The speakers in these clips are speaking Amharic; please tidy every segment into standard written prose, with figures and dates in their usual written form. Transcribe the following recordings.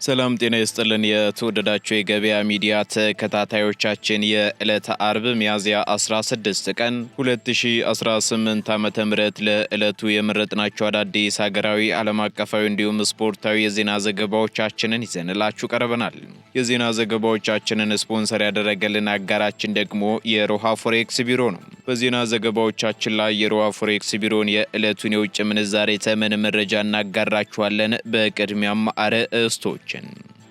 ሰላም ጤና ይስጥልን የተወደዳችሁ የገበያ ሚዲያ ተከታታዮቻችን የዕለተ አርብ ሚያዝያ 16 ቀን 2018 ዓ.ም ለዕለቱ የመረጥናቸው አዳዲስ ሀገራዊ ዓለም አቀፋዊ እንዲሁም ስፖርታዊ የዜና ዘገባዎቻችንን ይዘንላችሁ ቀርበናል። የዜና ዘገባዎቻችንን ስፖንሰር ያደረገልን አጋራችን ደግሞ የሮሃ ፎሬክስ ቢሮ ነው። በዜና ዘገባዎቻችን ላይ የሮሃ ፎሬክስ ቢሮን የዕለቱን የውጭ ምንዛሬ ተመን መረጃ እናጋራችኋለን። በቅድሚያም አርዕስቶች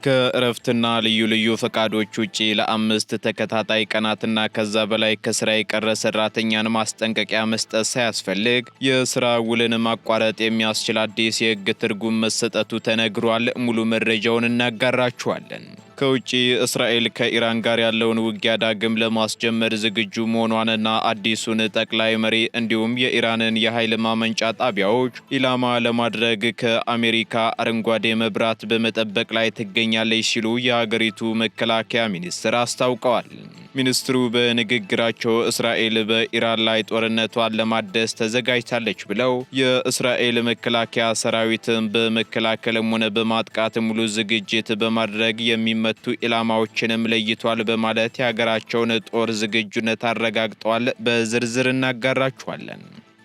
ከእረፍትና ልዩ ልዩ ፈቃዶች ውጪ ለአምስት ተከታታይ ቀናትና ከዛ በላይ ከስራ የቀረ ሰራተኛን ማስጠንቀቂያ መስጠት ሳያስፈልግ የስራ ውልን ማቋረጥ የሚያስችል አዲስ የሕግ ትርጉም መሰጠቱ ተነግሯል። ሙሉ መረጃውን እናጋራችኋለን። ከውጪ እስራኤል ከኢራን ጋር ያለውን ውጊያ ዳግም ለማስጀመር ዝግጁ መሆኗንና አዲሱን ጠቅላይ መሪ እንዲሁም የኢራንን የኃይል ማመንጫ ጣቢያዎች ኢላማ ለማድረግ ከአሜሪካ አረንጓዴ መብራት በመጠበቅ ላይ ትገኛለች ሲሉ የሀገሪቱ መከላከያ ሚኒስትር አስታውቀዋል። ሚኒስትሩ በንግግራቸው እስራኤል በኢራን ላይ ጦርነቷን ለማደስ ተዘጋጅታለች ብለው የእስራኤል መከላከያ ሰራዊትን በመከላከልም ሆነ በማጥቃት ሙሉ ዝግጅት በማድረግ የሚመቱ ኢላማዎችንም ለይቷል በማለት የሀገራቸውን ጦር ዝግጁነት አረጋግጠዋል። በዝርዝር እናጋራችኋለን።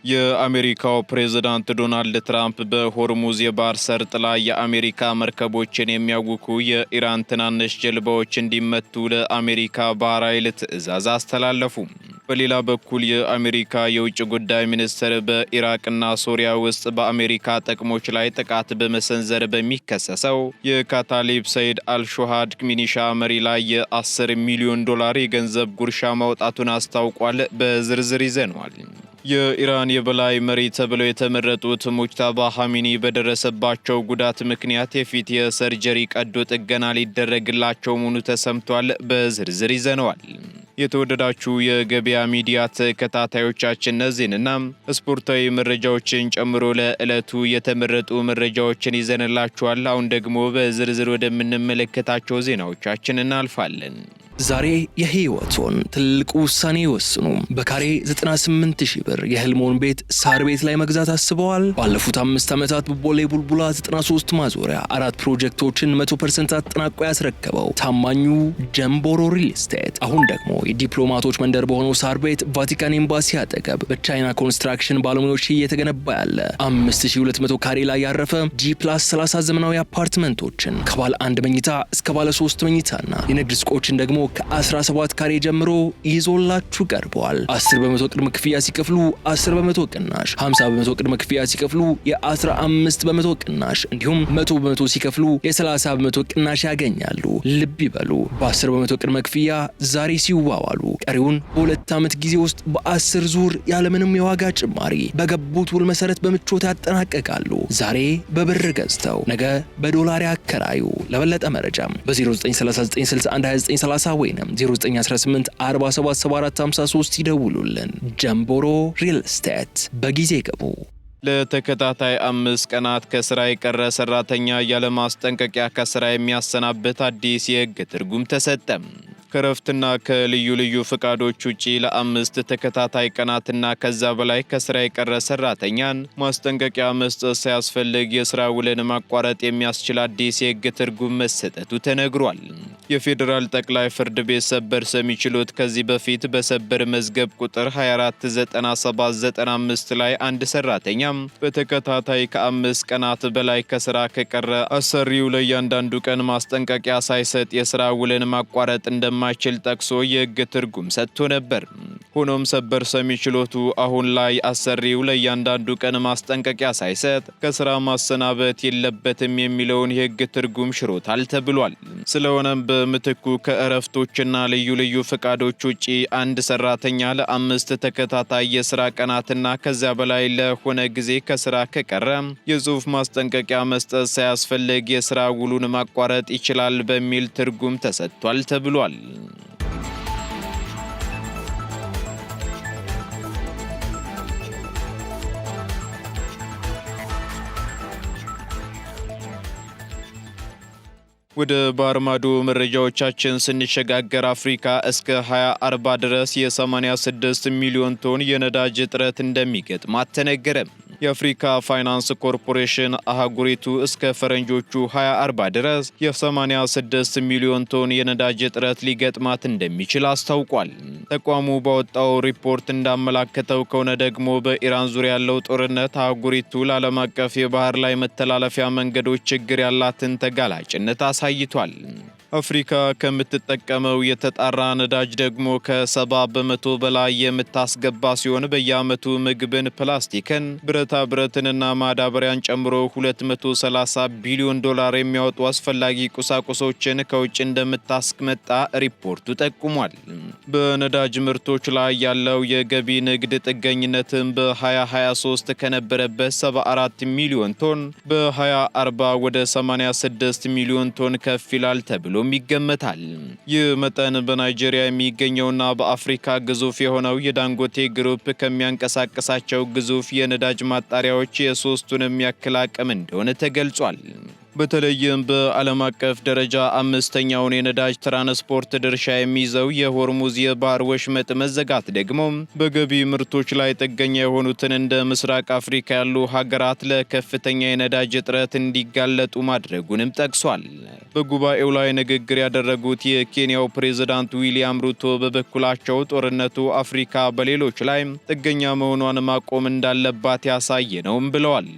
የአሜሪካው ፕሬዝዳንት ዶናልድ ትራምፕ በሆርሙዝ የባህር ሰርጥ ላይ የአሜሪካ መርከቦችን የሚያውኩ የኢራን ትናንሽ ጀልባዎች እንዲመቱ ለአሜሪካ ባህር ኃይል ትዕዛዝ አስተላለፉ። በሌላ በኩል የአሜሪካ የውጭ ጉዳይ ሚኒስትር በኢራቅና ሶሪያ ውስጥ በአሜሪካ ጥቅሞች ላይ ጥቃት በመሰንዘር በሚከሰሰው የካታሊብ ሰይድ አልሾሃድ ሚኒሻ መሪ ላይ የ10 ሚሊዮን ዶላር የገንዘብ ጉርሻ ማውጣቱን አስታውቋል። በዝርዝር ይዘነዋል። የኢራን የበላይ መሪ ተብለው የተመረጡት ሙጅታባ ሐሚኒ በደረሰባቸው ጉዳት ምክንያት የፊት የሰርጀሪ ቀዶ ጥገና ሊደረግላቸው መሆኑ ተሰምቷል። በዝርዝር ይዘነዋል። የተወደዳችሁ የገበያ ሚዲያ ተከታታዮቻችን እነዚህንና ስፖርታዊ መረጃዎችን ጨምሮ ለዕለቱ የተመረጡ መረጃዎችን ይዘንላችኋል። አሁን ደግሞ በዝርዝር ወደምንመለከታቸው ዜናዎቻችን እናልፋለን። ዛሬ የህይወቶን ትልቁ ውሳኔ ይወስኑ። በካሬ 98,000 ብር የህልሞን ቤት ሳር ቤት ላይ መግዛት አስበዋል? ባለፉት 5 ዓመታት በቦሌ ቡልቡላ 93 ማዞሪያ 4 ፕሮጀክቶችን 100% አጠናቆ ያስረከበው ታማኙ ጀምቦሮ ሪል ስቴት አሁን ደግሞ የዲፕሎማቶች መንደር በሆነው ሳር ቤት ቫቲካን ኤምባሲ አጠገብ በቻይና ኮንስትራክሽን ባለሙያዎች እየተገነባ ያለ 5200 ካሬ ላይ ያረፈ G+30 ዘመናዊ አፓርትመንቶችን ከባለ 1 መኝታ እስከ ባለ 3 መኝታና የንግድ ሱቆችን ደግሞ ከ17 ካሬ ጀምሮ ይዞላችሁ ቀርቧል። 10% ቅድመ ክፍያ ሲከፍሉ 10% ቅናሽ፣ 50% ቅድመ ክፍያ ሲከፍሉ የ15% ቅናሽ እንዲሁም 100% ሲከፍሉ የ30% ቅናሽ ያገኛሉ። ልብ ይበሉ፣ በ10% ቅድመ ክፍያ ዛሬ ሲዋዋሉ ቀሪውን በ2 ዓመት ጊዜ ውስጥ በ10 ዙር ያለምንም የዋጋ ጭማሪ በገቡት ውል መሰረት በምቾት ያጠናቀቃሉ። ዛሬ በብር ገዝተው ነገ በዶላር ያከራዩ። ለበለጠ መረጃም በ0939612930 ወይንም 0918477453 ይደውሉልን። ጀምቦሮ ሪል ስቴት በጊዜ ገቡ። ለተከታታይ 5 ቀናት ከስራ የቀረ ሰራተኛ ያለ ማስጠንቀቂያ ከስራ የሚያሰናበት አዲስ የሕግ ትርጉም ተሰጠም። ከረፍትና ከልዩ ልዩ ፍቃዶች ውጪ ለ5 ተከታታይ ቀናትና ከዛ በላይ ከስራ የቀረ ሰራተኛን ማስጠንቀቂያ መስጠት ሳያስፈልግ የስራ ውልን ማቋረጥ የሚያስችል አዲስ የሕግ ትርጉም መሰጠቱ ተነግሯል። የፌዴራል ጠቅላይ ፍርድ ቤት ሰበር ሰሚ ችሎት ከዚህ በፊት በሰበር መዝገብ ቁጥር 249795 ላይ አንድ ሰራተኛ በተከታታይ ከ5 ቀናት በላይ ከስራ ከቀረ አሰሪው ለእያንዳንዱ ቀን ማስጠንቀቂያ ሳይሰጥ የስራ ውልን ማቋረጥ እንደማይችል ጠቅሶ የሕግ ትርጉም ሰጥቶ ነበር። ሆኖም ሰበር ሰሚ ችሎቱ አሁን ላይ አሰሪው ለእያንዳንዱ ቀን ማስጠንቀቂያ ሳይሰጥ ከስራ ማሰናበት የለበትም የሚለውን የሕግ ትርጉም ሽሮታል ተብሏል። ስለሆነም በምትኩ ከእረፍቶችና ልዩ ልዩ ፍቃዶች ውጪ አንድ ሰራተኛ ለ5 ተከታታይ የስራ ቀናትና ከዚያ በላይ ለሆነ ጊዜ ከስራ ከቀረ የጽሑፍ ማስጠንቀቂያ መስጠት ሳያስፈልግ የስራ ውሉን ማቋረጥ ይችላል በሚል ትርጉም ተሰጥቷል ተብሏል። ወደ ባህር ማዶ መረጃዎቻችን ስንሸጋገር አፍሪካ እስከ 2040 ድረስ የ86 ሚሊዮን ቶን የነዳጅ እጥረት እንደሚገጥማት ተነገረ። የአፍሪካ ፋይናንስ ኮርፖሬሽን አህጉሪቱ እስከ ፈረንጆቹ 2040 ድረስ የ86 ሚሊዮን ቶን የነዳጅ እጥረት ሊገጥማት እንደሚችል አስታውቋል። ተቋሙ ባወጣው ሪፖርት እንዳመላከተው ከሆነ ደግሞ በኢራን ዙሪያ ያለው ጦርነት አህጉሪቱ ለዓለም አቀፍ የባህር ላይ መተላለፊያ መንገዶች ችግር ያላትን ተጋላጭነት አሳይቷል። አፍሪካ ከምትጠቀመው የተጣራ ነዳጅ ደግሞ ከ70 በመቶ በላይ የምታስገባ ሲሆን በየዓመቱ ምግብን፣ ፕላስቲክን፣ ብረታ ብረትንና ማዳበሪያን ጨምሮ 230 ቢሊዮን ዶላር የሚያወጡ አስፈላጊ ቁሳቁሶችን ከውጭ እንደምታስመጣ ሪፖርቱ ጠቁሟል። በነዳጅ ምርቶች ላይ ያለው የገቢ ንግድ ጥገኝነትም በ2023 ከነበረበት 74 ሚሊዮን ቶን በ2040 ወደ 86 ሚሊዮን ቶን ከፍ ይላል ተብሎ ይገመታል። ይህ መጠን በናይጄሪያ የሚገኘውና በአፍሪካ ግዙፍ የሆነው የዳንጎቴ ግሩፕ ከሚያንቀሳቅሳቸው ግዙፍ የነዳጅ ማጣሪያዎች የሶስቱንም ያክል አቅም እንደሆነ ተገልጿል። በተለይም በዓለም አቀፍ ደረጃ አምስተኛውን የነዳጅ ትራንስፖርት ድርሻ የሚይዘው የሆርሙዝ የባህር ወሽመጥ መዘጋት ደግሞ በገቢ ምርቶች ላይ ጥገኛ የሆኑትን እንደ ምስራቅ አፍሪካ ያሉ ሀገራት ለከፍተኛ የነዳጅ እጥረት እንዲጋለጡ ማድረጉንም ጠቅሷል። በጉባኤው ላይ ንግግር ያደረጉት የኬንያው ፕሬዝዳንት ዊሊያም ሩቶ በበኩላቸው ጦርነቱ አፍሪካ በሌሎች ላይ ጥገኛ መሆኗን ማቆም እንዳለባት ያሳየ ነውም ብለዋል።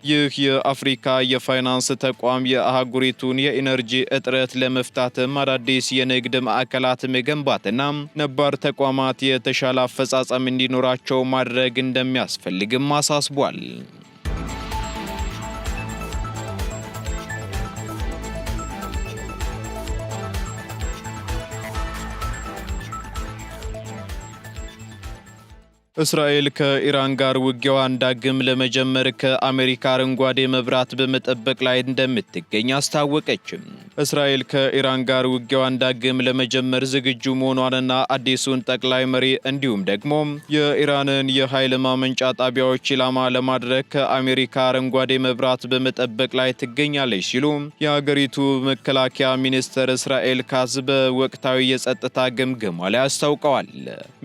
ይህ የአፍሪካ የፋይናንስ ተቋም የአህጉሪቱን የኢነርጂ እጥረት ለመፍታትም አዳዲስ የንግድ ማዕከላት መገንባትና ነባር ተቋማት የተሻለ አፈጻጸም እንዲኖራቸው ማድረግ እንደሚያስፈልግም አሳስቧል። እስራኤል ከኢራን ጋር ውጊያዋን ዳግም ለመጀመር ከአሜሪካ አረንጓዴ መብራት በመጠበቅ ላይ እንደምትገኝ አስታወቀች። እስራኤል ከኢራን ጋር ውጊያዋን ዳግም ለመጀመር ዝግጁ መሆኗንና አዲሱን ጠቅላይ መሪ እንዲሁም ደግሞ የኢራንን የኃይል ማመንጫ ጣቢያዎች ኢላማ ለማድረግ ከአሜሪካ አረንጓዴ መብራት በመጠበቅ ላይ ትገኛለች ሲሉ የሀገሪቱ መከላከያ ሚኒስትር እስራኤል ካዝ በወቅታዊ የጸጥታ ግምገማ ላይ አስታውቀዋል።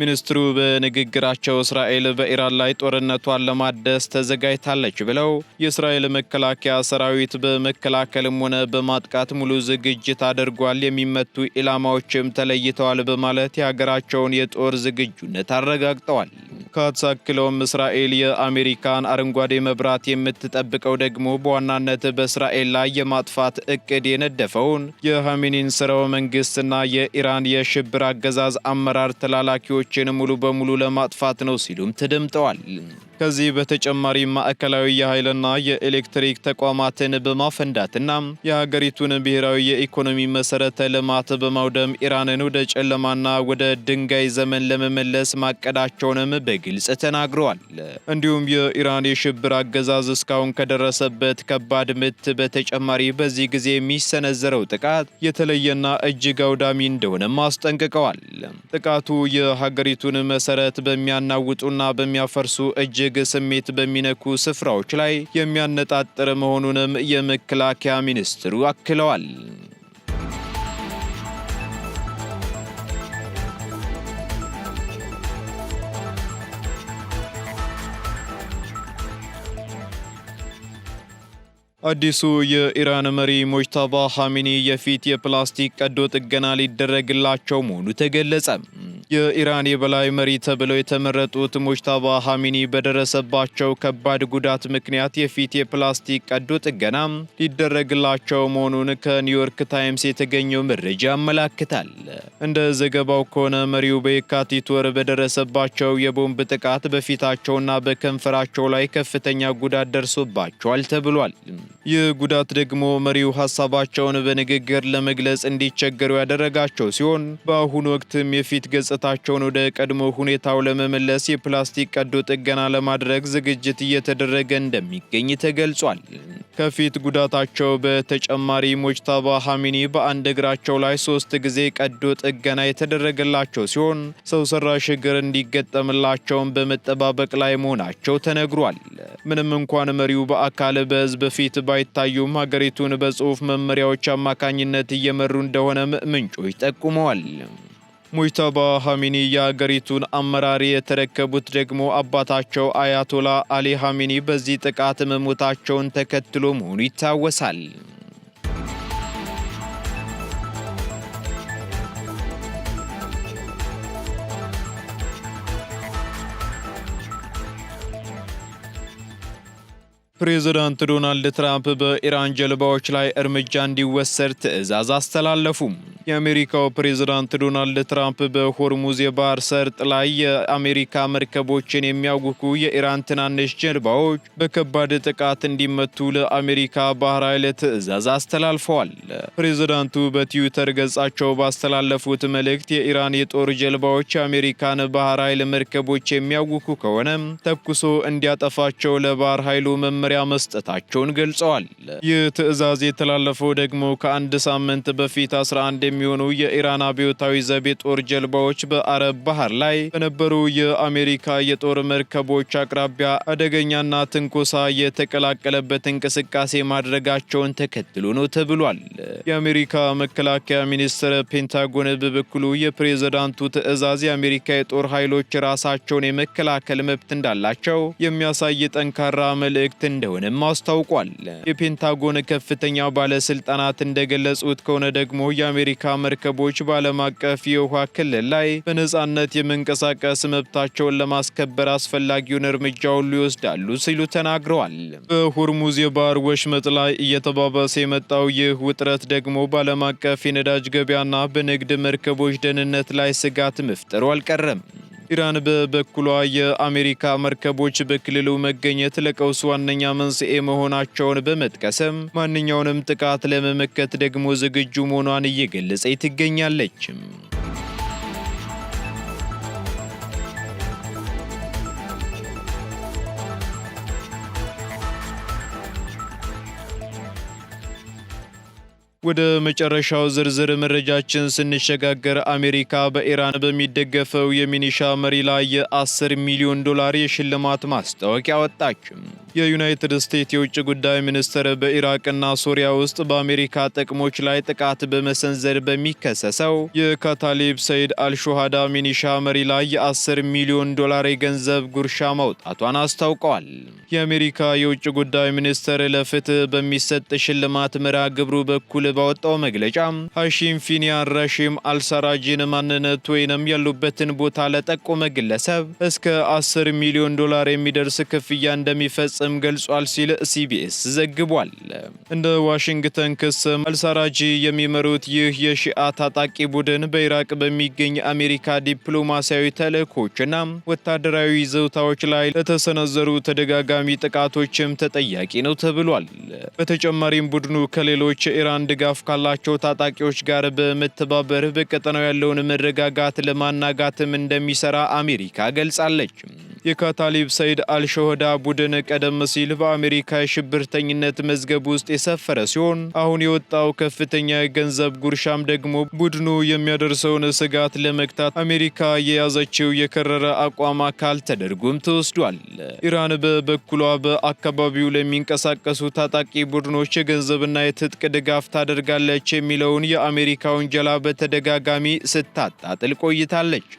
ሚኒስትሩ በንግግራቸው እስራኤል በኢራን ላይ ጦርነቷን ለማደስ ተዘጋጅታለች ብለው የእስራኤል መከላከያ ሰራዊት በመከላከልም ሆነ በማጥቃት ሙሉ ዝግጅት አድርጓል፣ የሚመቱ ኢላማዎችም ተለይተዋል በማለት የሀገራቸውን የጦር ዝግጁነት አረጋግጠዋል። ካትስ አክለውም እስራኤል የአሜሪካን አረንጓዴ መብራት የምትጠብቀው ደግሞ በዋናነት በእስራኤል ላይ የማጥፋት እቅድ የነደፈውን የኻሜኒን ስርወ መንግስትና የኢራን የሽብር አገዛዝ አመራር ተላላኪዎችን ሙሉ በሙሉ ለማጥፋት ነው ሲሉም ተደምጠዋል። ከዚህ በተጨማሪ ማዕከላዊ የኃይልና የኤሌክትሪክ ተቋማትን በማፈንዳትና የሀገሪቱን ብሔራዊ የኢኮኖሚ መሰረተ ልማት በማውደም ኢራንን ወደ ጨለማና ወደ ድንጋይ ዘመን ለመመለስ ማቀዳቸውንም በግልጽ ተናግረዋል። እንዲሁም የኢራን የሽብር አገዛዝ እስካሁን ከደረሰበት ከባድ ምት በተጨማሪ በዚህ ጊዜ የሚሰነዘረው ጥቃት የተለየና እጅግ አውዳሚ እንደሆነም አስጠንቅቀዋል። ጥቃቱ የሀገሪቱን መሰረት በሚያናውጡና በሚያፈርሱ እጅግ ስሜት በሚነኩ ስፍራዎች ላይ የሚያነጣጥር መሆኑንም የመከላከያ ሚኒስትሩ አክለዋል። አዲሱ የኢራን መሪ ሙጅተባ ኻሜኒ የፊት የፕላስቲክ ቀዶ ጥገና ሊደረግላቸው መሆኑ ተገለጸ። የኢራን የበላይ መሪ ተብለው የተመረጡት ሙጅተባ ኻሜኒ በደረሰባቸው ከባድ ጉዳት ምክንያት የፊት የፕላስቲክ ቀዶ ጥገና ሊደረግላቸው መሆኑን ከኒውዮርክ ታይምስ የተገኘው መረጃ ያመላክታል። እንደ ዘገባው ከሆነ መሪው በየካቲት ወር በደረሰባቸው የቦምብ ጥቃት በፊታቸውና በከንፈራቸው ላይ ከፍተኛ ጉዳት ደርሶባቸዋል ተብሏል። ይህ ጉዳት ደግሞ መሪው ሀሳባቸውን በንግግር ለመግለጽ እንዲቸገሩ ያደረጋቸው ሲሆን በአሁኑ ወቅትም የፊት ገጽታቸውን ወደ ቀድሞ ሁኔታው ለመመለስ የፕላስቲክ ቀዶ ጥገና ለማድረግ ዝግጅት እየተደረገ እንደሚገኝ ተገልጿል። ከፊት ጉዳታቸው በተጨማሪ ሙጅተባ ኻሜኒ በአንድ እግራቸው ላይ 3 ጊዜ ቀዶ ጥገና የተደረገላቸው ሲሆን ሰው ሰራሽ እግር እንዲገጠምላቸውን በመጠባበቅ ላይ መሆናቸው ተነግሯል። ምንም እንኳን መሪው በአካል በሕዝብ ፊት ባይታዩም ሀገሪቱን በጽሑፍ መመሪያዎች አማካኝነት እየመሩ እንደሆነም ምንጮች ጠቁመዋል። ሙጅተባ ኻሜኒ የአገሪቱን አመራር የተረከቡት ደግሞ አባታቸው አያቶላ አሊ ኻሜኒ በዚህ ጥቃት መሞታቸውን ተከትሎ መሆኑ ይታወሳል። ፕሬዝዳንት ዶናልድ ትራምፕ በኢራን ጀልባዎች ላይ እርምጃ እንዲወሰድ ትዕዛዝ አስተላለፉ። የአሜሪካው ፕሬዝዳንት ዶናልድ ትራምፕ በሆርሙዝ የባህር ሰርጥ ላይ የአሜሪካ መርከቦችን የሚያውኩ የኢራን ትናንሽ ጀልባዎች በከባድ ጥቃት እንዲመቱ ለአሜሪካ ባህር ኃይል ትዕዛዝ አስተላልፈዋል። ፕሬዝዳንቱ በትዊተር ገጻቸው ባስተላለፉት መልእክት የኢራን የጦር ጀልባዎች የአሜሪካን ባህር ኃይል መርከቦች የሚያውኩ ከሆነ ተኩሶ እንዲያጠፋቸው ለባህር ኃይሉ መመሪያ መስጠታቸውን ገልጸዋል። ይህ ትዕዛዝ የተላለፈው ደግሞ ከአንድ ሳምንት በፊት 11 የሚሆኑ የኢራን አብዮታዊ ዘብ የጦር ጀልባዎች በአረብ ባህር ላይ በነበሩ የአሜሪካ የጦር መርከቦች አቅራቢያ አደገኛና ትንኮሳ የተቀላቀለበት እንቅስቃሴ ማድረጋቸውን ተከትሎ ነው ተብሏል። የአሜሪካ መከላከያ ሚኒስቴር ፔንታጎን በበኩሉ የፕሬዝዳንቱ ትዕዛዝ የአሜሪካ የጦር ኃይሎች ራሳቸውን የመከላከል መብት እንዳላቸው የሚያሳይ ጠንካራ መልእክት እንደሆነም አስታውቋል። የፔንታጎን ከፍተኛ ባለስልጣናት እንደገለጹት ከሆነ ደግሞ የአሜሪካ መርከቦች በዓለም አቀፍ የውሃ ክልል ላይ በነጻነት የመንቀሳቀስ መብታቸውን ለማስከበር አስፈላጊውን እርምጃ ሁሉ ይወስዳሉ ሲሉ ተናግረዋል። በሆርሙዝ የባህር ወሽመጥ ላይ እየተባባሰ የመጣው ይህ ውጥረት ደግሞ በዓለም አቀፍ የነዳጅ ገበያና በንግድ መርከቦች ደህንነት ላይ ስጋት መፍጠሩ አልቀረም። ኢራን በበኩሏ የአሜሪካ መርከቦች በክልሉ መገኘት ለቀውስ ዋነኛ መንስኤ መሆናቸውን በመጥቀስም ማንኛውንም ጥቃት ለመመከት ደግሞ ዝግጁ መሆኗን እየገለጸች ትገኛለች። ወደ መጨረሻው ዝርዝር መረጃችን ስንሸጋገር አሜሪካ በኢራን በሚደገፈው የሚኒሻ መሪ ላይ የ10 ሚሊዮን ዶላር የሽልማት ማስታወቂያ ወጣች። የዩናይትድ ስቴትስ የውጭ ጉዳይ ሚኒስትር በኢራቅና ሶሪያ ውስጥ በአሜሪካ ጥቅሞች ላይ ጥቃት በመሰንዘር በሚከሰሰው የካታሊብ ሰይድ አልሹሃዳ ሚኒሻ መሪ ላይ የ10 ሚሊዮን ዶላር የገንዘብ ጉርሻ ማውጣቷን አስታውቀዋል። የአሜሪካ የውጭ ጉዳይ ሚኒስትር ለፍትህ በሚሰጥ ሽልማት መርሃ ግብሩ በኩል ባወጣው መግለጫ ሐሺም ፊኒያን ራሺም አልሳራጂን ማንነት ወይንም ያሉበትን ቦታ ለጠቆመ ግለሰብ እስከ 10 ሚሊዮን ዶላር የሚደርስ ክፍያ እንደሚፈጽም ገልጿል ሲል ሲቢኤስ ዘግቧል። እንደ ዋሽንግተን ክስም አልሳራጂ የሚመሩት ይህ የሺአ ታጣቂ ቡድን በኢራቅ በሚገኝ አሜሪካ ዲፕሎማሲያዊ ተልእኮችና ወታደራዊ ይዞታዎች ላይ ለተሰነዘሩ ተደጋጋሚ ጥቃቶችም ተጠያቂ ነው ተብሏል። በተጨማሪም ቡድኑ ከሌሎች የኢራን ድጋፍ ካላቸው ታጣቂዎች ጋር በመተባበር በቀጠናው ያለውን መረጋጋት ለማናጋትም እንደሚሰራ አሜሪካ ገልጻለች። የካታሊብ ሰይድ አልሹሃዳ ቡድን ቀደም ሲል በአሜሪካ የሽብርተኝነት መዝገብ ውስጥ የሰፈረ ሲሆን አሁን የወጣው ከፍተኛ የገንዘብ ጉርሻም ደግሞ ቡድኑ የሚያደርሰውን ስጋት ለመግታት አሜሪካ የያዘችው የከረረ አቋም አካል ተደርጎም ተወስዷል። ኢራን በበኩሏ በአካባቢው ለሚንቀሳቀሱ ታጣቂ ቡድኖች የገንዘብና የትጥቅ ድጋፍ ታደርጋለች የሚለውን የአሜሪካ ውንጀላ በተደጋጋሚ ስታጣጥል ቆይታለች።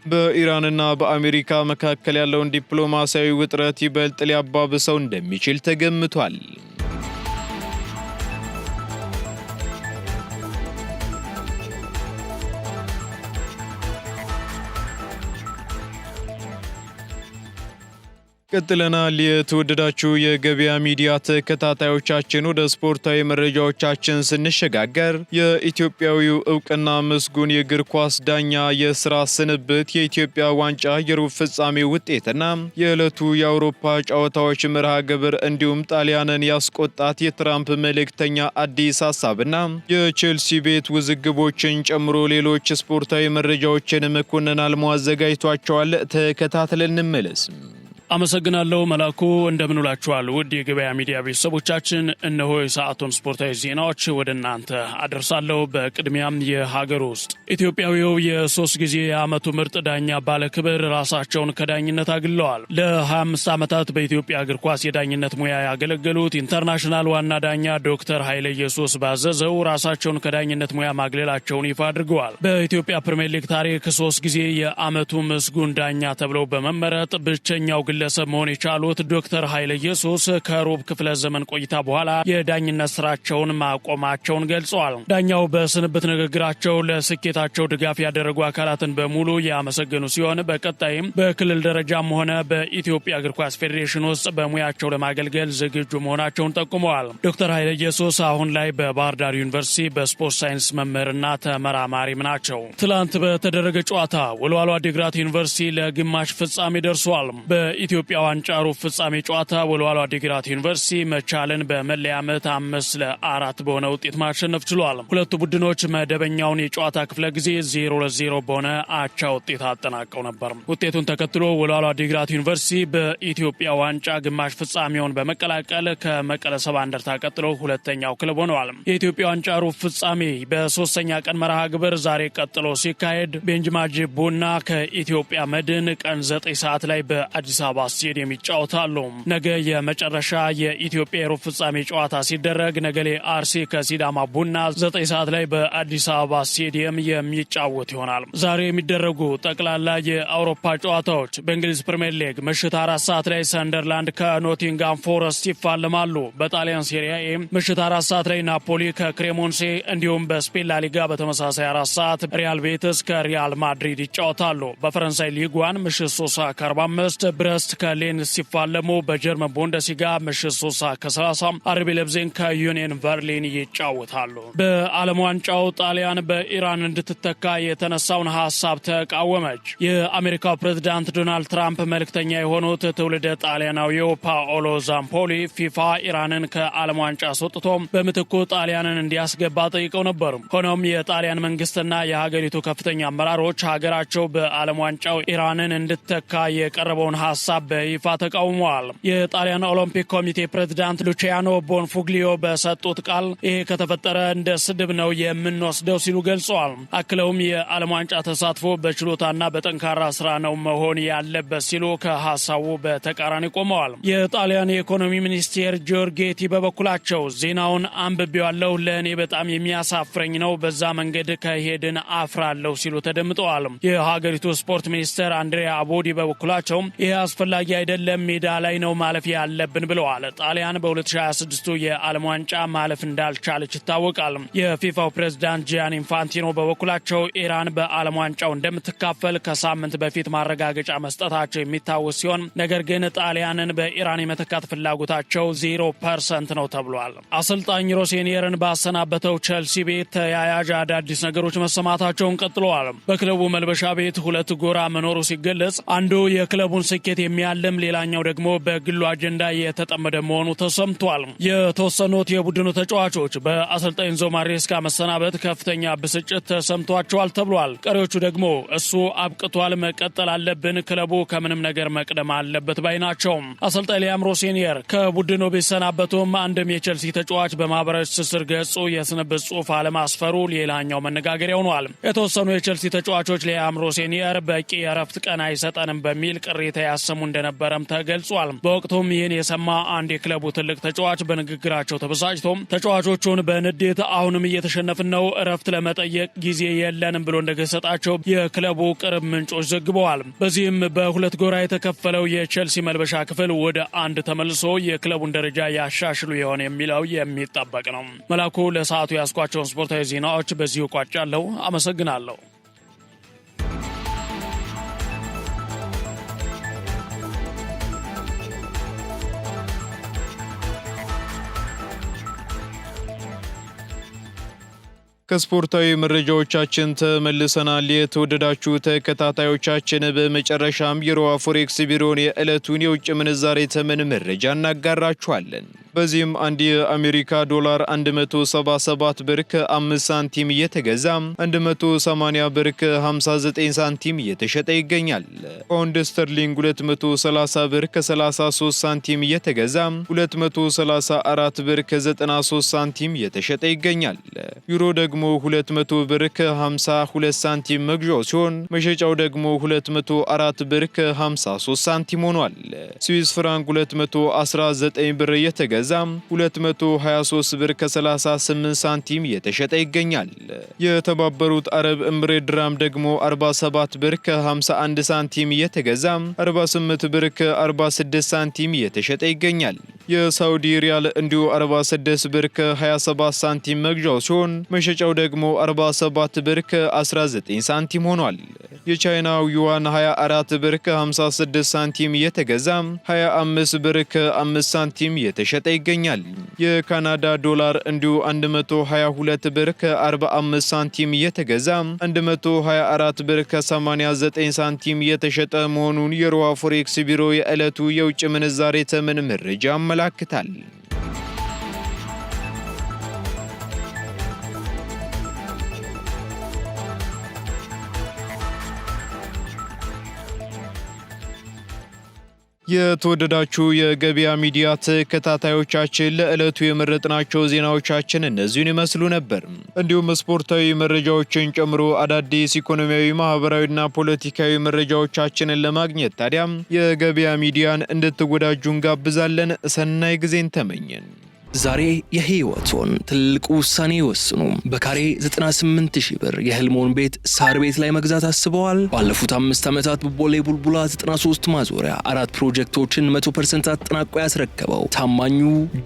በኢራንና በአሜሪካ መካከል ያለውን ዲፕሎማሲያዊ ውጥረት ይበልጥ ሊያባብሰው እንደሚችል ተገምቷል። ቀጥለናል። የተወደዳችሁ የገበያ ሚዲያ ተከታታዮቻችን ወደ ስፖርታዊ መረጃዎቻችን ስንሸጋገር የኢትዮጵያዊው እውቅና መስጉን የእግር ኳስ ዳኛ የስራ ስንብት፣ የኢትዮጵያ ዋንጫ የሩብ ፍጻሜ ውጤትና የዕለቱ የአውሮፓ ጨዋታዎች መርሃ ግብር እንዲሁም ጣሊያንን ያስቆጣት የትራምፕ መልእክተኛ አዲስ ሀሳብና የቼልሲ ቤት ውዝግቦችን ጨምሮ ሌሎች ስፖርታዊ መረጃዎችን መኮንን አልሞ አዘጋጅቷቸዋል። ተከታትለን እንመለስ። አመሰግናለሁ መላኩ። እንደምንውላችኋል ውድ የገበያ ሚዲያ ቤተሰቦቻችን፣ እነሆ የሰዓቱን ስፖርታዊ ዜናዎች ወደ እናንተ አደርሳለሁ። በቅድሚያም የሀገር ውስጥ ኢትዮጵያዊው የ3 ጊዜ የዓመቱ ምርጥ ዳኛ ባለክብር ራሳቸውን ከዳኝነት አግለዋል። ለ25 ዓመታት በኢትዮጵያ እግር ኳስ የዳኝነት ሙያ ያገለገሉት ኢንተርናሽናል ዋና ዳኛ ዶክተር ኃይለ ኢየሱስ ባዘዘው ራሳቸውን ከዳኝነት ሙያ ማግለላቸውን ይፋ አድርገዋል። በኢትዮጵያ ፕሪሚየር ሊግ ታሪክ 3 ጊዜ የዓመቱ ምስጉን ዳኛ ተብለው በመመረጥ ብቸኛው ግለሰብ መሆን የቻሉት ዶክተር ኃይለ ኢየሱስ ከሩብ ክፍለ ዘመን ቆይታ በኋላ የዳኝነት ስራቸውን ማቆማቸውን ገልጸዋል። ዳኛው በስንብት ንግግራቸው ለስኬታቸው ድጋፍ ያደረጉ አካላትን በሙሉ ያመሰገኑ ሲሆን በቀጣይም በክልል ደረጃም ሆነ በኢትዮጵያ እግር ኳስ ፌዴሬሽን ውስጥ በሙያቸው ለማገልገል ዝግጁ መሆናቸውን ጠቁመዋል። ዶክተር ኃይለ ኢየሱስ አሁን ላይ በባህር ዳር ዩኒቨርሲቲ በስፖርት ሳይንስ መምህርና ተመራማሪም ናቸው። ትላንት በተደረገ ጨዋታ ወልዋሎ ዓዲግራት ዩኒቨርሲቲ ለግማሽ ፍጻሜ ደርሷል። በኢትዮጵያ ዋንጫ ሩብ ፍጻሜ ጨዋታ ወልዋሎ ዓዲግራት ዩኒቨርሲቲ መቻልን በመለያ ምት 5-4 በሆነ ውጤት ማሸነፍ ችሏል። ሁለቱ ቡድኖች መደበኛውን የጨዋታ ክፍለ ጊዜ 0-0 በሆነ አቻ ውጤት አጠናቀው ነበር። ውጤቱን ተከትሎ ወልዋሎ ዓዲግራት ዩኒቨርሲቲ በኢትዮጵያ ዋንጫ ግማሽ ፍጻሜውን በመቀላቀል ከመቀለ ሰባ እንደርታ ቀጥሎ ሁለተኛው ክለብ ሆነዋል። የኢትዮጵያ ዋንጫ ሩብ ፍጻሜ በ3ኛ ቀን መርሃ ግብር ዛሬ ቀጥሎ ሲካሄድ ቤንጅማጅ ቡና ከኢትዮጵያ መድን ቀን 9 ሰዓት ላይ በአዲስ አበባ ስቴዲየም ይጫወታሉ። ነገ የመጨረሻ የኢትዮጵያ የሩብ ፍጻሜ ጨዋታ ሲደረግ ነገሌ አርሲ ከሲዳማ ቡና 9 ሰዓት ላይ በአዲስ አበባ ስቴዲየም የሚጫወት ይሆናል። ዛሬ የሚደረጉ ጠቅላላ የአውሮፓ ጨዋታዎች በእንግሊዝ ፕሪሚየር ሊግ ምሽት 4 ሰዓት ላይ ሰንደርላንድ ከኖቲንጋም ፎረስት ይፋለማሉ። በጣሊያን ሴሪያ ኤ ምሽት 4 ሰዓት ላይ ናፖሊ ከክሬሞንሴ እንዲሁም በስፔን ላሊጋ በተመሳሳይ 4 ሰዓት ሪያል ቤትስ ከሪያል ማድሪድ ይጫወታሉ። በፈረንሳይ ሊግ 1 ምሽት 3:45 ብረስት ከሌንስ ሲፋለሙ በጀርመን ቡንደስሊጋ ምሽት 3:30 አርቢ ሌፕዚግ ከዩኒየን በርሊን ይጫወታሉ። በዓለም ዋንጫው ጣሊያን በኢራን እንድትተካ የተነሳውን ሐሳብ ተቃወመች። የአሜሪካው ፕሬዝዳንት ዶናልድ ትራምፕ መልእክተኛ የሆኑት ትውልደ ጣሊያናዊው ፓኦሎ ዛምፖሊ ፊፋ ኢራንን ከዓለም ዋንጫ አስወጥቶ በምትኩ ጣሊያንን እንዲያስገባ ጠይቀው ነበር። ሆኖም የጣሊያን መንግስትና የሀገሪቱ ከፍተኛ አመራሮች ሀገራቸው በዓለም ዋንጫው ኢራንን እንድትተካ የቀረበውን ሐሳብ በይፋ ተቃውመዋል። የጣሊያን ኦሎምፒክ ኮሚቴ ፕሬዝዳንት ሉቺያኖ ቦንፉግሊዮ በሰጡት ቃል ይሄ ከተፈጠረ እንደ ስድብ ነው የምንወስደው ሲሉ ገልጸዋል። አክለውም የዓለም ዋንጫ ተሳትፎ በችሎታና በጠንካራ ስራ ነው መሆን ያለበት ሲሉ ከሐሳቡ በተቃራኒ ቆመዋል። የጣሊያን የኢኮኖሚ ሚኒስቴር ጆርጌቲ በበኩላቸው ዜናውን አንብቤዋለሁ፣ ለእኔ በጣም የሚያሳፍረኝ ነው፣ በዛ መንገድ ከሄድን አፍራለሁ ሲሉ ተደምጠዋል። የሀገሪቱ ስፖርት ሚኒስትር አንድሪያ አቦዲ በበኩላቸው ይህ አስፈላጊ አይደለም፣ ሜዳ ላይ ነው ማለፍ ያለብን ብለዋል። ጣሊያን በ2026 የዓለም ዋንጫ ማለፍ እንዳልቻለች ይታወቃል። የፊፋው ፕሬዝዳንት ጂያኒ ኢንፋንቲኖ በበኩላቸው ኢራን በዓለም ዋንጫው እንደምትካፈል ከሳምንት በፊት ማረጋገጫ መስጠታቸው የሚታወስ ሲሆን ነገር ግን ጣሊያንን በኢራን የመተካት ፍላጎታቸው 0% ነው ተብሏል። አሰልጣኝ ሮሴኒየርን ባሰናበተው ቸልሲ ቤት ተያያዥ አዳዲስ ነገሮች መሰማታቸውን ቀጥለዋል። በክለቡ መልበሻ ቤት ሁለት ጎራ መኖሩ ሲገለጽ አንዱ የክለቡን ስኬት የሚያልም ሌላኛው ደግሞ በግሉ አጀንዳ የተጠመደ መሆኑ ተሰምቷል። የተወሰኑት የቡድኑ ተጫዋቾች በአሰልጣኝ ኤንዞ ማሬስካ መሰናበት ከፍተኛ ብስጭት ተሰምቷቸዋል ተብሏል። ቀሪዎቹ ደግሞ እሱ አብቅቷል፣ መቀጠል አለብን፣ ክለቡ ከምንም ነገር መቅደም አለበት ባይ ናቸው። አሰልጣኝ ሊያም ሮሴኒየር ከቡድኑ ቢሰናበቱም አንድም የቼልሲ ተጫዋች በማህበራዊ ትስስር ገጹ የስንብት ጽሑፍ አለማስፈሩ ሌላኛው መነጋገሪያ ሆኗል። የተወሰኑ የቼልሲ ተጫዋቾች ሊያም ሮሴኒየር በቂ የእረፍት ቀን አይሰጠንም በሚል ቅሬታ ያሰሙ እንደነበረም ተገልጿል። በወቅቱም ይህን የሰማ አንድ የክለቡ ትልቅ ተጫዋች በንግግራቸው ተበሳጭቶ ተጫዋቾቹን በንዴት አሁንም እየተሸነፍን ነው፣ እረፍት ለመጠየቅ ጊዜ የለንም ብሎ እንደገሰጣቸው የክለቡ ቅርብ ምንጮች ዘግበዋል። በዚህም በሁለት ጎራ የተከፈለው የቼልሲ መልበሻ ክፍል ወደ አንድ ተመልሶ የክለቡን ደረጃ ያሻሽሉ ይሆን የሚለው የሚጠበቅ ነው። መላኩ ለሰዓቱ ያስኳቸውን ስፖርታዊ ዜናዎች በዚሁ ቋጫለሁ። አመሰግናለሁ። ከስፖርታዊ መረጃዎቻችን ተመልሰናል። የተወደዳችሁ ተከታታዮቻችን፣ በመጨረሻም የሮሃ ፎሬክስ ቢሮን የዕለቱን የውጭ ምንዛሬ ተመን መረጃ እናጋራችኋለን። በዚህም አንድ የአሜሪካ ዶላር 177 ብር ከ5 ሳንቲም እየተገዛ 180 ብር ከ59 ሳንቲም እየተሸጠ ይገኛል። ፓውንድ ስተርሊንግ 230 ብር ከ33 ሳንቲም እየተገዛ 234 ብር ከ93 ሳንቲም እየተሸጠ ይገኛል። ዩሮ ደግሞ 200 ብር ከ52 ሳንቲም መግዣው ሲሆን መሸጫው ደግሞ 204 ብር ከ53 ሳንቲም ሆኗል። ስዊስ ፍራንክ 219 ብር እየተገዛ 223 ብር ከ38 ሳንቲም እየተሸጠ ይገኛል። የተባበሩት አረብ ኤምሬት ድራም ደግሞ 47 ብር ከ51 ሳንቲም እየተገዛ 48 ብር ከ46 ሳንቲም እየተሸጠ ይገኛል። የሳውዲ ሪያል እንዲሁ 46 ብር ከ27 ሳንቲም መግዣው ሲሆን መሸጫው ደግሞ 47 ብር ከ19 ሳንቲም ሆኗል። የቻይናው ዩዋን 24 ብር ከ56 ሳንቲም እየተገዛ 25 ብር ከ5 ሳንቲም እየተሸጠ ይገኛል። የካናዳ ዶላር እንዲሁ 122 ብር ከ45 ሳንቲም እየተገዛ 124 ብር ከ89 ሳንቲም እየተሸጠ መሆኑን የሮሃ ፎሬክስ ቢሮ የዕለቱ የውጭ ምንዛሬ ተመን መረጃ ያመላክታል። የተወደዳችሁ የገበያ ሚዲያ ተከታታዮቻችን ለዕለቱ የመረጥናቸው ዜናዎቻችን እነዚህን ይመስሉ ነበር። እንዲሁም ስፖርታዊ መረጃዎችን ጨምሮ አዳዲስ ኢኮኖሚያዊ፣ ማህበራዊና ፖለቲካዊ መረጃዎቻችንን ለማግኘት ታዲያም የገበያ ሚዲያን እንድትወዳጁ እንጋብዛለን። ሰናይ ጊዜን ተመኘን። ዛሬ የህይወቶን ትልቁ ውሳኔ ይወስኑ። በካሬ 98,000 ብር የህልሞን ቤት ሳር ቤት ላይ መግዛት አስበዋል? ባለፉት 5 ዓመታት በቦሌ ቡልቡላ 93 ማዞሪያ 4 ፕሮጀክቶችን 100% አጠናቆ ያስረከበው ታማኙ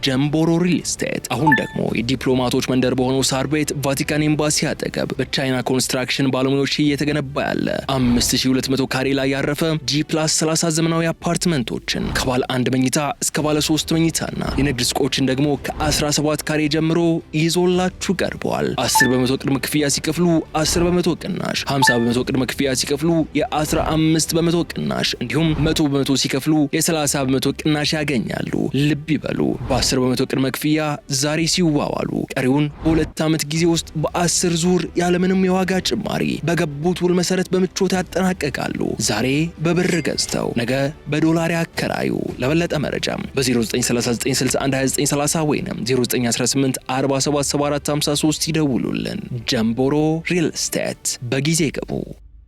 ጀምቦሮ ሪል ስቴት አሁን ደግሞ የዲፕሎማቶች መንደር በሆነው ሳር ቤት ቫቲካን ኤምባሲ አጠገብ በቻይና ኮንስትራክሽን ባለሙያዎች እየተገነባ ያለ 5200 ካሬ ላይ ያረፈ G+30 ዘመናዊ አፓርትመንቶችን ከባለ 1 መኝታ እስከ ባለ 3 መኝታና የንግድ ሱቆችን ደግሞ ከ17 ካሬ ጀምሮ ይዞላችሁ ቀርቧል። 10% ቅድመ ክፍያ ሲከፍሉ 10% ቅናሽ፣ 50% ቅድመ ክፍያ ሲከፍሉ የ15% ቅናሽ እንዲሁም 100% ሲከፍሉ የ30% ቅናሽ ያገኛሉ። ልብ ይበሉ፣ በ10% ቅድመ ክፍያ ዛሬ ሲዋዋሉ ቀሪውን በ2 ዓመት ጊዜ ውስጥ በ10 ዙር ያለምንም የዋጋ ጭማሪ በገቡት ውል መሰረት በምቾት ያጠናቀቃሉ። ዛሬ በብር ገዝተው ነገ በዶላር ያከራዩ። ለበለጠ መረጃም በ0939612930 ወይንም 0918477453 ይደውሉልን። ጀምቦሮ ሪል ስቴት በጊዜ ገቡ።